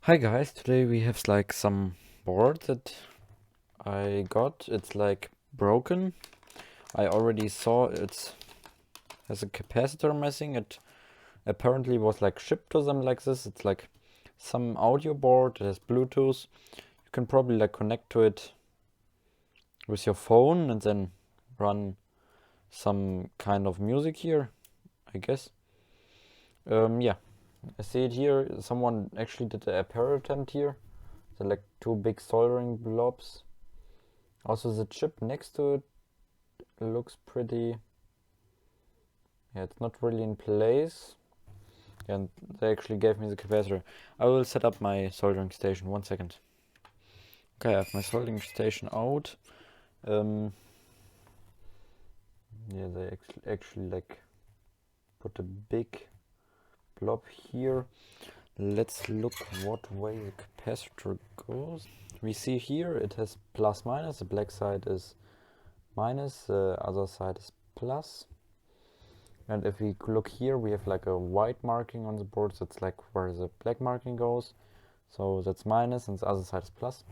Hi guys, today we have like some board that I got. It's like broken. I already saw it has a capacitor missing. It apparently was like shipped to them like this. It's like some audio board. It has Bluetooth. You can probably like connect to it with your phone and then run some kind of music here, I guess. Yeah, I see it here. Someone actually did a repair attempt here. They're like two big soldering blobs. Also, the chip next to it looks pretty. Yeah, it's not really in place. And they actually gave me the capacitor. I will set up my soldering station. 1 second. Okay, I have my soldering station out. Yeah, they actually like put a big blob here. Let's look what way the capacitor goes. We see here it has plus minus. The black side is minus, the other side is plus. And if we look here, we have like a white marking on the board. That's like where the black marking goes. So that's minus and the other side is plus.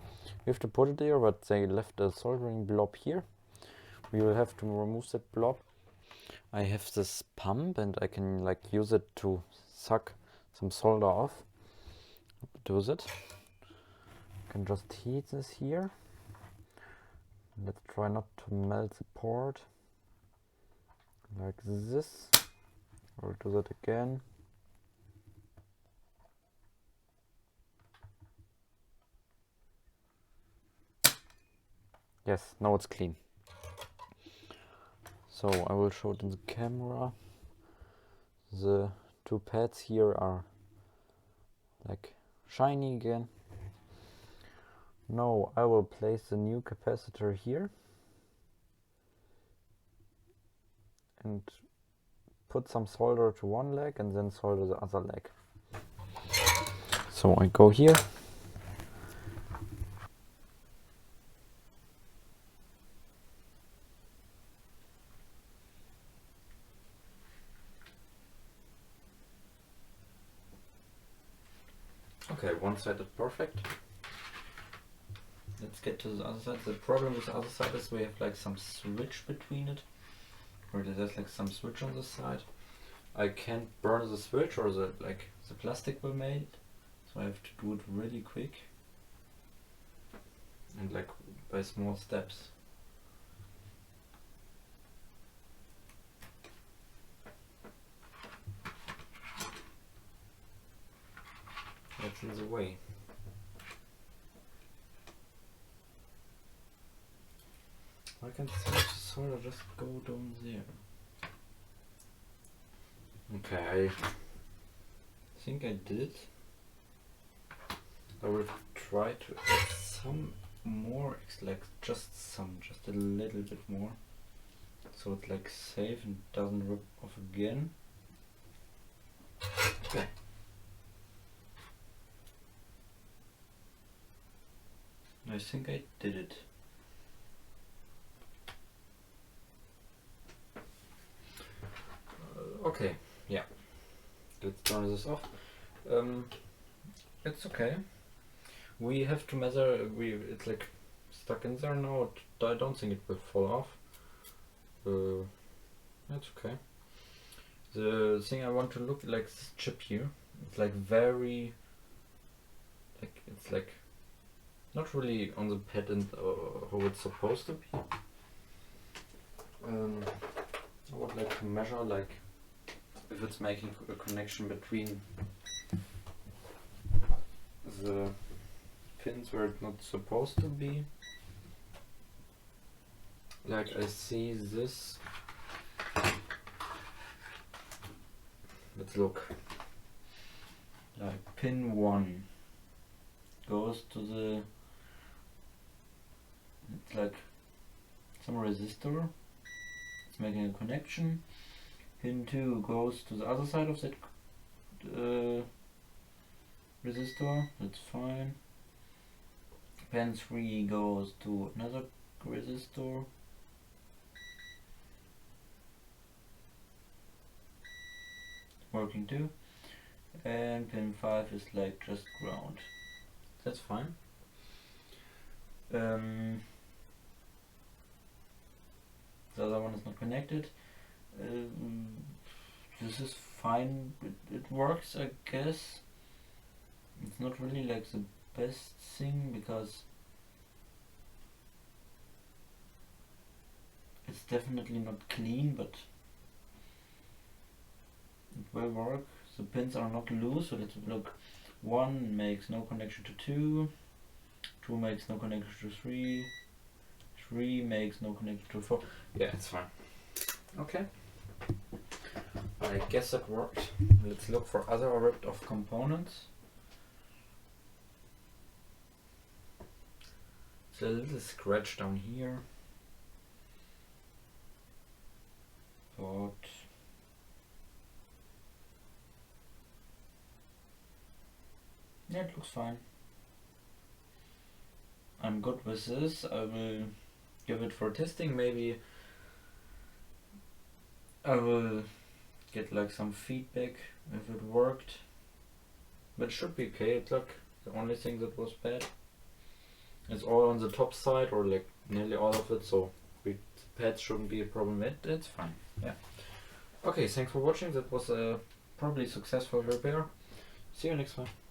We have to put it there, but they left a soldering blob here. We will have to remove that blob. I have this pump and I can like use it to suck some solder off. Do it. I can just heat this here. Let's try not to melt the port. Like this. Or do that again. Yes, now it's clean. So I will show it in the camera. The two pads here are like shiny again. Now I will place the new capacitor here and put some solder to one leg and then solder the other leg. So I go here. Okay, one side is perfect. Let's get to the other side. The problem with the other side is we have like some switch between it. Or there's like some switch on the side. I can't burn the switch or the plastic will made. So I have to do it really quick. And like by small steps. That's in the way. Why can't the solder just go down there? Okay, I think I did. I will try to add some more, like just a little bit more. So it's like safe and doesn't rip off again. Okay. I think I did it. Okay, yeah. Let's turn this off. It's okay. We have to measure. It's like stuck in there now. I don't think it will fall off. That's okay. The thing I want to look like this chip here. It's like very. It's like not really on the pad and how it's supposed to be. I would like to measure like if it's making a connection between the pins where it's not supposed to be. Like I see this. Let's look. Like pin 1 goes to the. It's like some resistor. It's making a connection. Pin 2 goes to the other side of that resistor. That's fine. Pin 3 goes to another resistor. Working too. And pin 5 is like just ground. fine. The other one is not connected. This is fine. It works, I guess. It's not really like the best thing because it's definitely not clean, but it will work. The pins are not loose, so let's look. 1 makes no connection to 2. 2 makes no connection to 3. 3 makes no connection to 4. Yeah, it's fine. Okay. I guess that worked. Let's look for other ripped off components. It's a little scratch down here. But yeah, it looks fine. I'm good with this. I will give it for testing. Maybe I will get like some feedback if it worked. But it should be okay. It's like the only thing that was bad. It's all on the top side, or like nearly all of it, so the pads shouldn't be a problem. It's fine. Yeah. Okay, thanks for watching. That was a probably successful repair. See you next time.